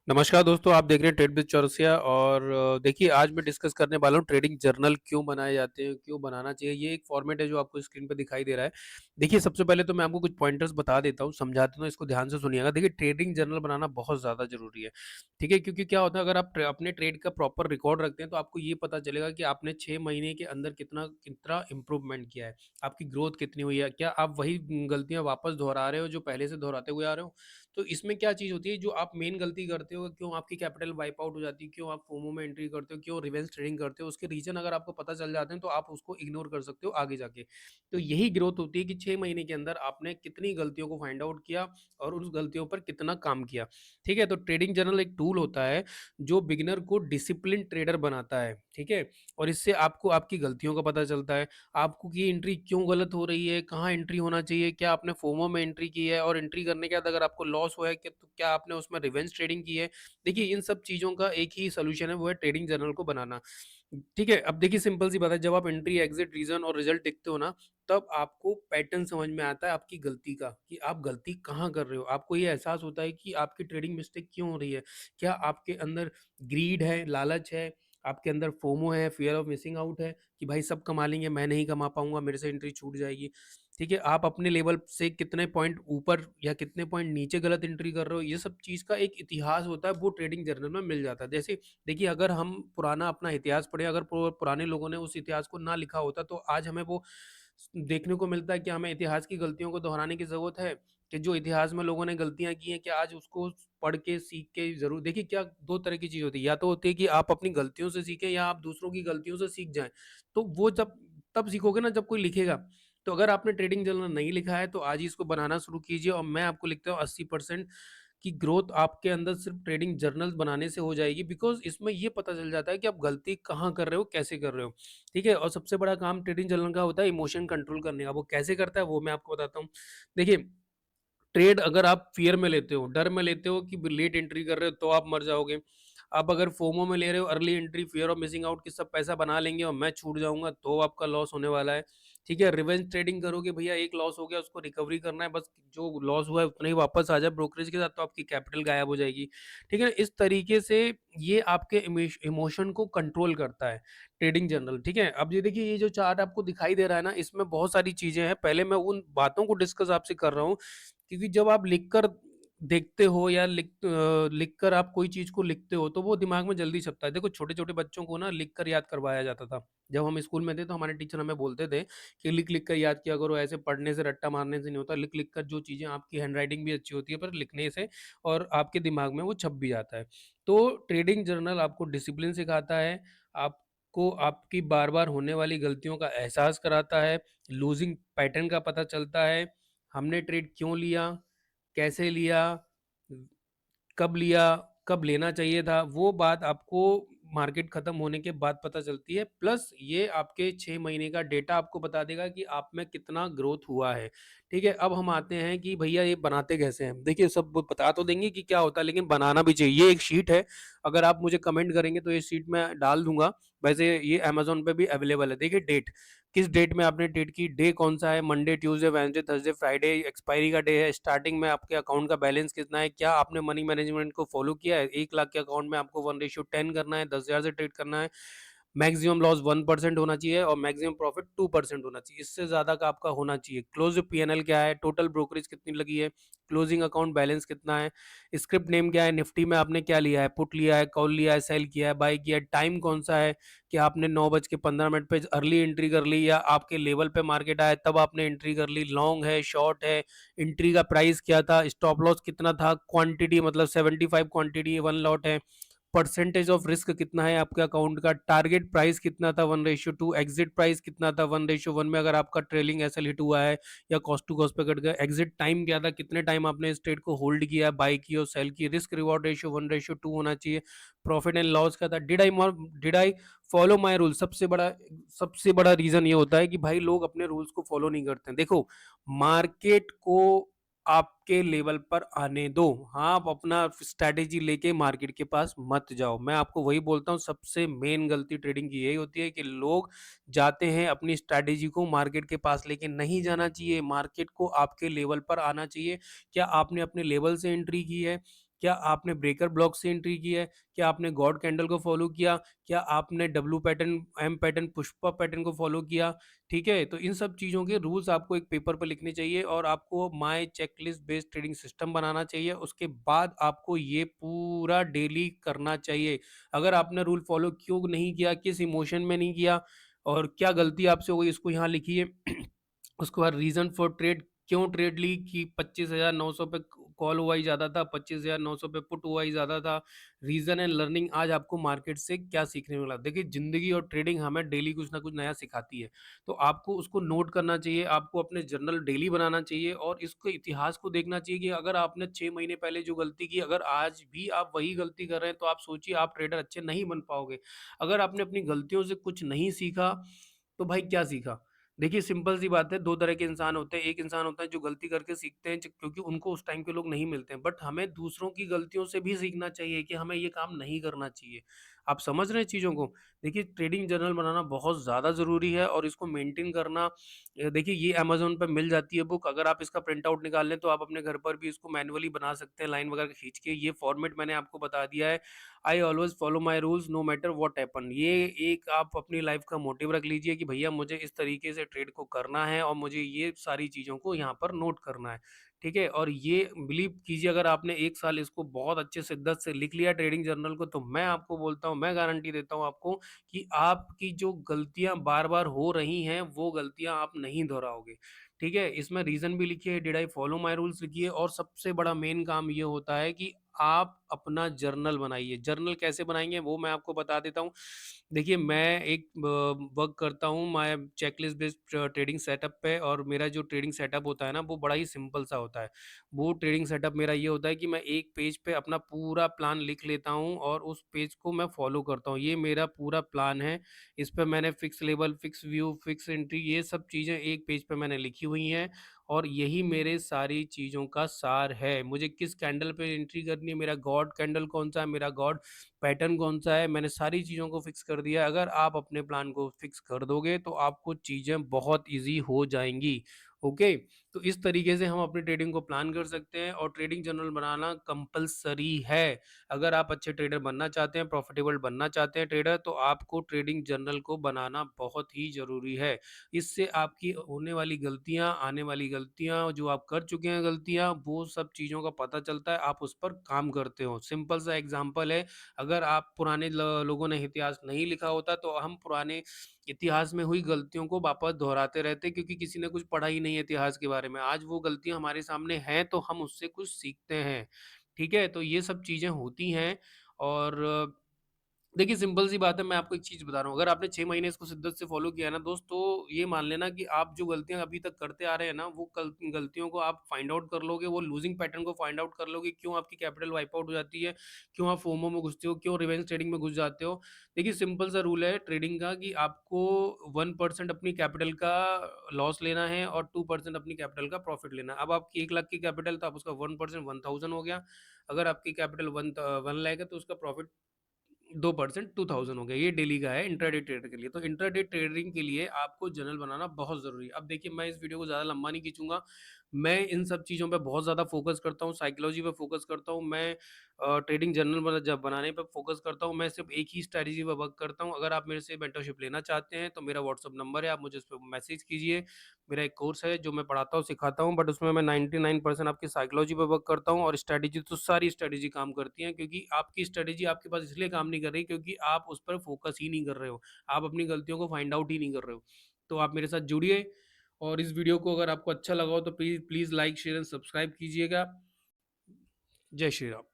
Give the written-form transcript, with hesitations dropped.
नमस्कार दोस्तों, आप देख रहे हैं ट्रेड विद चौरसिया और देखिए आज मैं डिस्कस करने वाला हूँ ट्रेडिंग जर्नल क्यों बनाए जाते हैं, क्यों बनाना चाहिए। ये एक फॉर्मेट है जो आपको स्क्रीन पे दिखाई दे रहा है। देखिए सबसे पहले तो मैं आपको कुछ पॉइंटर्स बता देता हूँ, समझा देता हूँ, इसको ध्यान से सुनिएगा। देखिए ट्रेडिंग जर्नल बनाना बहुत ज़्यादा ज़रूरी है, ठीक है? क्योंकि क्या होता है अगर आप अपने ट्रेड का प्रॉपर रिकॉर्ड रखते हैं तो आपको ये पता चलेगा कि आपने 6 महीने के अंदर कितना कितना इम्प्रूवमेंट किया है, आपकी ग्रोथ कितनी हुई है, क्या आप वही गलतियाँ वापस दोहरा रहे हो जो पहले से दोहराते हुए आ रहे हो। तो इसमें क्या चीज़ होती है जो आप मेन गलती करते हो, क्यों आपकी कैपिटल वाइप आउट हो जाती है, क्यों आप फोमो में एंट्री करते हो, क्यों रिवेंज ट्रेडिंग करते हो, उसके रीज़न अगर आपको पता चल जाते हैं तो आप उसको इग्नोर कर सकते हो आगे जाके। तो यही ग्रोथ होती है कि 6 महीने के अंदर आपने कितनी गलतियों को फाइंड आउट किया और उन गलतियों पर कितना काम किया। ठीक है? तो ट्रेडिंग जर्नल एक टूल होता है जो बिगिनर को डिसिप्लिन ट्रेडर बनाता है, ठीक है? और इससे आपको आपकी गलतियों का पता चलता है, आपको कि एंट्री क्यों गलत हो रही है, कहाँ एंट्री होना चाहिए, क्या आपने फोमो में एंट्री की है और एंट्री करने के बाद अगर आपको लॉस हुआ है कि तो क्या आपने उसमें रिवेंज ट्रेडिंग की है। देखिए इन सब चीज़ों का एक ही सॉल्यूशन है, वो है ट्रेडिंग जर्नल को बनाना। ठीक है? अब देखिए सिंपल सी बात है, जब आप एंट्री, एग्जिट, रीज़न और रिजल्ट लिखते हो ना, तब आपको पैटर्न समझ में आता है आपकी गलती का, कि आप गलती कहाँ कर रहे हो। आपको ये एहसास होता है कि आपकी ट्रेडिंग मिस्टेक क्यों हो रही है। क्या आपके अंदर ग्रीड है, लालच है, आपके अंदर फोमो है, फियर ऑफ मिसिंग आउट है कि भाई सब कमा लेंगे, मैं नहीं कमा पाऊँगा, मेरे से एंट्री छूट जाएगी। ठीक है? आप अपने लेवल से कितने पॉइंट ऊपर या कितने पॉइंट नीचे गलत एंट्री कर रहे हो, ये सब चीज़ का एक इतिहास होता है, वो ट्रेडिंग जर्नल में मिल जाता है। जैसे देखिए अगर हम पुराना अपना इतिहास पढ़ें, अगर पुराने लोगों ने उस इतिहास को ना लिखा होता तो आज हमें वो देखने को मिलता है कि हमें इतिहास की गलतियों को दोहराने की ज़रूरत है, कि जो इतिहास में लोगों ने गलतियाँ की हैं, क्या आज उसको पढ़ के, सीख के ज़रूर देखिए। क्या 2 तरह की चीज़ होती है, या तो होती है कि आप अपनी गलतियों से सीखें या आप दूसरों की गलतियों से सीख जाएँ। तो वो जब तब सीखोगे ना जब कोई लिखेगा। तो अगर आपने ट्रेडिंग जर्नल नहीं लिखा है तो आज ही इसको बनाना शुरू कीजिए और मैं आपको लिखता हूँ 80% की ग्रोथ आपके अंदर सिर्फ ट्रेडिंग जर्नल्स बनाने से हो जाएगी, बिकॉज़ इसमें ये पता चल जाता है कि आप गलती कहाँ कर रहे हो, कैसे कर रहे हो। ठीक है? और सबसे बड़ा काम ट्रेडिंग जर्नल का होता है इमोशन कंट्रोल करने का। वो कैसे करता है वो मैं आपको बताता हूँ। देखिए ट्रेड अगर आप फ़ियर में लेते हो, डर में लेते हो कि लेट एंट्री कर रहे हो तो आप मर जाओगे। आप अगर फोमो में ले रहे हो, early entry, fear of missing out, कि सब पैसा बना लेंगे और मैं छूट जाऊँगा, तो आपका लॉस होने वाला है। ठीक है? रिवेंज ट्रेडिंग करोगे, भैया एक लॉस हो गया उसको रिकवरी करना है, बस जो लॉस हुआ है उतना ही वापस आ जाए ब्रोकरेज के साथ, तो आपकी कैपिटल गायब हो जाएगी। ठीक है? इस तरीके से ये आपके इमोशन को कंट्रोल करता है ट्रेडिंग जर्नल। ठीक है? अब ये देखिए ये जो चार्ट आपको दिखाई दे रहा है ना, इसमें बहुत सारी चीज़ें हैं। पहले मैं उन बातों को डिस्कस आपसे कर रहा हूँ, क्योंकि जब आप लिखकर देखते हो या लिखकर आप कोई चीज़ को लिखते हो, तो वो दिमाग में जल्दी छपता है। देखो छोटे-छोटे बच्चों को ना लिखकर याद करवाया जाता था। जब हम स्कूल में थे तो हमारे टीचर हमें बोलते थे कि लिख-लिख कर याद किया करो, ऐसे पढ़ने से, रट्टा मारने से नहीं होता। लिख-लिख कर जो चीज़ें, आपकी हैंडराइटिंग भी अच्छी होती है पर लिखने से और आपके दिमाग में वो छप भी जाता है। तो ट्रेडिंग जर्नल आपको डिसिप्लिन सिखाता है, आपको आपकी बार-बार होने वाली गलतियों का एहसास कराता है, लूज़िंग पैटर्न का पता चलता है, हमने ट्रेड क्यों लिया, कैसे लिया, कब लिया, कब लेना चाहिए था, वो बात आपको मार्केट खत्म होने के बाद पता चलती है। प्लस ये आपके 6 महीने का डेटा आपको बता देगा कि आप में कितना ग्रोथ हुआ है। ठीक है? अब हम आते हैं कि भैया ये बनाते कैसे हैं? देखिए सब वो बता तो देंगे कि क्या होता है, लेकिन बनाना भी चाहिए। ये एक शीट है, अगर आप मुझे कमेंट करेंगे तो ये शीट मैं डाल दूँगा। वैसे ये अमेज़न पे भी अवेलेबल है। देखिए डेट, किस डेट में आपने ट्रेड की, डे कौन-सा है, Monday, Tuesday, Wednesday, Thursday, Friday, expiry का डे है, स्टार्टिंग में आपके अकाउंट का बैलेंस कितना है, क्या आपने मनी मैनेजमेंट को फॉलो किया है? 1 लाख के अकाउंट में आपको 1:10 करना है, 10,000 से ट्रेड करना है, मैक्सिमम लॉस 1% होना चाहिए और मैक्सिमम प्रॉफिट 2% होना चाहिए। इससे ज़्यादा का आपका होना चाहिए। क्लोज़ पीएनएल क्या है, टोटल ब्रोकरेज कितनी लगी है, क्लोजिंग अकाउंट बैलेंस कितना है, स्क्रिप्ट नेम क्या है, निफ्टी में आपने क्या लिया है, पुट लिया है, कॉल लिया है, सेल किया है, बाय किया है, टाइम कौन-सा है, कि आपने 9:15 पे अर्ली एंट्री कर ली या आपके लेवल पे मार्केट आया तब आपने एंट्री कर ली, लॉन्ग है, शॉर्ट है, एंट्री का प्राइस क्या था, स्टॉप लॉस कितना था, क्वांटिटी मतलब 75 क्वांटिटी 1 लॉट है, परसेंटेज ऑफ रिस्क कितना है आपके अकाउंट का, टारगेट प्राइस कितना था 1:2, एग्जिट प्राइस कितना था 1:1 में अगर आपका ट्रेलिंग एसएल हिट हुआ है या कॉस्ट टू कॉस्ट पे कट गया, एग्जिट टाइम क्या था, कितने टाइम आपने इस ट्रेड को होल्ड किया, बाय की और सेल की, रिस्क रिवॉर्ड रेशियो 1:2 होना चाहिए, प्रॉफिट एंड लॉस क्या था, did I follow my rule. सबसे बड़ा रीजन ये होता है कि भाई लोग अपने रूल्स को फॉलो नहीं करते हैं। देखो मार्केट को आपके लेवल पर आने दो। हाँ, आप अपना स्ट्रैटेजी लेके मार्केट के पास मत जाओ। मैं आपको वही बोलता हूँ, सबसे मेन गलती ट्रेडिंग की यही होती है कि लोग जाते हैं अपनी स्ट्रैटेजी को मार्केट के पास लेके, नहीं जाना चाहिए। मार्केट को आपके लेवल पर आना चाहिए। क्या आपने अपने लेवल से एंट्री की है? क्या आपने ब्रेकर ब्लॉक से एंट्री की है? क्या आपने गॉड कैंडल को फॉलो किया? क्या आपने W pattern, M pattern, Pushpa pattern को फॉलो किया? ठीक है? तो इन सब चीज़ों के रूल्स आपको एक पेपर पे लिखने चाहिए और आपको my checklist based trading system बनाना चाहिए। उसके बाद आपको ये पूरा डेली करना चाहिए। अगर आपने रूल फॉलो क्यों नहीं किया, किस इमोशन में नहीं किया और क्या गलती आपसे हो गई, इसको यहाँ लिखिए। उसके बाद रीज़न फॉर ट्रेड, क्यों ट्रेड ली कि 25,900 पे कॉल हुआ ही ज़्यादा था, 25,900 पे पुट हुआ ही ज़्यादा था। रीज़न एंड लर्निंग, आज आपको मार्केट से क्या सीखने मिला। देखिए, ज़िंदगी और ट्रेडिंग हमें डेली कुछ ना कुछ नया सिखाती है। तो आपको उसको नोट करना चाहिए, आपको अपने जर्नल डेली बनाना चाहिए और इसके इतिहास को देखना चाहिए कि अगर आपने 6 महीने पहले जो गलती की, अगर आज भी आप वही गलती कर रहे हैं, तो आप सोचिए आप ट्रेडर अच्छे नहीं बन पाओगे। अगर आपने अपनी गलतियों से कुछ नहीं सीखा, तो भाई क्या सीखा? देखिए, सिंपल सी बात है, 2 तरह के इंसान होते हैं। एक इंसान होता है जो गलती करके सीखते हैं च क्योंकि उनको उस टाइम के लोग नहीं मिलते हैं। बट हमें दूसरों की गलतियों से भी सीखना चाहिए कि हमें ये काम नहीं करना चाहिए। आप समझ रहे हैं चीज़ों को? देखिए, ट्रेडिंग जर्नल बनाना बहुत ज़्यादा ज़रूरी है और इसको मेंटेन करना, देखिए ये अमेज़न पे मिल जाती है बुक। अगर आप इसका प्रिंट आउट निकाल लें तो आप अपने घर पर भी इसको मैनुअली बना सकते हैं, लाइन वगैरह खींच के। ये फॉर्मेट मैंने आपको बता दिया है। I always follow my rules no matter what happen. ये एक आप अपनी लाइफ़ का मोटिव रख लीजिए कि भैया मुझे इस तरीके से ट्रेड को करना है और मुझे ये सारी चीज़ों को यहाँ पर नोट करना है। ठीक है? और ये बिलीव कीजिए, अगर आपने 1 साल इसको बहुत अच्छे शिद्दत से लिख लिया ट्रेडिंग जर्नल को, तो मैं आपको बोलता हूँ, मैं गारंटी देता हूँ आपको कि आपकी जो गलतियाँ बार-बार हो रही हैं, वो गलतियाँ आप नहीं दोहराओगे। ठीक है? इसमें रीज़न भी लिखिए, did I follow my rules लिखिए और सबसे बड़ा मेन काम ये होता है कि आप अपना जर्नल बनाइए। जर्नल कैसे बनाएँगे वो मैं आपको बता देता हूँ। देखिए, मैं एक वर्क करता हूँ मैं चेकलिस्ट बेस्ड ट्रेडिंग सेटअप पे और मेरा जो ट्रेडिंग सेटअप होता है ना, वो बड़ा ही सिंपल सा होता है। वो ट्रेडिंग सेटअप मेरा ये होता है कि मैं एक पेज पे अपना पूरा प्लान लिख लेता हूँ और उस पेज को मैं फॉलो करता हूँ। ये मेरा पूरा प्लान है। इस पे मैंने fix level, fix view, fix entry, ये सब चीज़ें एक पेज पे मैंने लिखी हुई हैं और यही मेरे सारी चीज़ों का सार है। मुझे किस कैंडल पे एंट्री करनी है, मेरा गॉड कैंडल कौन-सा है, मेरा गॉड पैटर्न कौन-सा है, मैंने सारी चीज़ों को फिक्स कर दिया है। अगर आप अपने प्लान को फिक्स कर दोगे, तो आपको चीज़ें बहुत ईज़ी हो जाएँगी। ओके? तो इस तरीके से हम अपनी ट्रेडिंग को प्लान कर सकते हैं और ट्रेडिंग जर्नल बनाना कंपल्सरी है। अगर आप अच्छे ट्रेडर बनना चाहते हैं, प्रॉफिटेबल बनना चाहते हैं ट्रेडर, तो आपको ट्रेडिंग जर्नल को बनाना बहुत ही ज़रूरी है। इससे आपकी होने वाली गलतियाँ, आने वाली गलतियाँ, जो आप कर चुके हैं गलतियाँ, वो सब चीज़ों का पता चलता है, आप उस पर काम करते हो। सिंपल सा एग्ज़ाम्पल है, अगर आप पुराने लोगों ने इतिहास नहीं लिखा होता, तो हम पुराने इतिहास में हुई गलतियों को वापस दोहराते रहते, क्योंकि किसी ने कुछ पढ़ा ही नहीं है इतिहास के बारे में। आज वो गलतियाँ हमारे सामने हैं, तो हम उससे कुछ सीखते हैं। ठीक है? तो ये सब चीज़ें होती हैं और देखिए, सिंपल सी बात है, मैं आपको एक चीज़ बता रहा हूँ, अगर आपने 6 महीने इसको शिद्दत से फ़ॉलो किया है ना दोस्त, तो ये मान लेना कि आप जो गलतियाँ अभी तक करते आ रहे हैं ना, वो गलतियों को आप फाइंड आउट कर लोगे, वो लूज़िंग पैटर्न को फाइंड आउट कर लोगे, क्यों आपकी कैपिटल वाइप आउट हो जाती है, क्यों आप फोमो में घुसते हो, क्यों रिवेंज ट्रेडिंग में घुस जाते हो। देखिए, सिंपल सा रूल है ट्रेडिंग का कि आपको 1% अपनी कैपिटल का लॉस लेना है और 2% अपनी कैपिटल का प्रॉफ़िट लेना है। अब आपकी 1 लाख की कैपिटल, तो आप उसका 1% 1000 हो गया। अगर आपकी कैपिटल 1 लाख है, तो उसका प्रॉफ़िट 2% 2000 हो गया। ये डेली का है इंट्राडे ट्रेडर के लिए। तो इंट्राडे ट्रेडिंग के लिए आपको जर्नल बनाना बहुत ज़रूरी है। अब देखिए, मैं इस वीडियो को ज़्यादा लंबा नहीं खींचूँगा। मैं इन सब चीज़ों पे बहुत ज़्यादा फ़ोकस करता हूँ, साइकोलॉजी पे फ़ोकस करता हूँ, मैं ट्रेडिंग जर्नल जब बनाने पे फ़ोकस करता हूँ, मैं सिर्फ़ एक ही स्ट्रैटेजी पे वर्क करता हूँ। अगर आप मेरे से मेंटरशिप लेना चाहते हैं, तो मेरा व्हाट्सएप नंबर है, आप मुझे उस पे मैसेज कीजिए। मेरा एक कोर्स है जो मैं पढ़ाता हूँ, सिखाता हूँ, बट उसमें मैं 99% आपकी साइकोलॉजी पे वर्क करता हूँ और स्ट्रैटेजी तो सारी स्ट्रैटेजी काम करती हैं, क्योंकि आपकी स्ट्रैटेजी आपके पास इसलिए काम नहीं कर रही क्योंकि आप उस पर फ़ोकस ही नहीं कर रहे हो। आप अपनी गलतियों को फाइंड आउट ही नहीं कर रहे हो। तो आप मेरे साथ जुड़िए और इस वीडियो को अगर आपको अच्छा लगा हो तो please please like, share and subscribe कीजिएगा। जय श्री राम।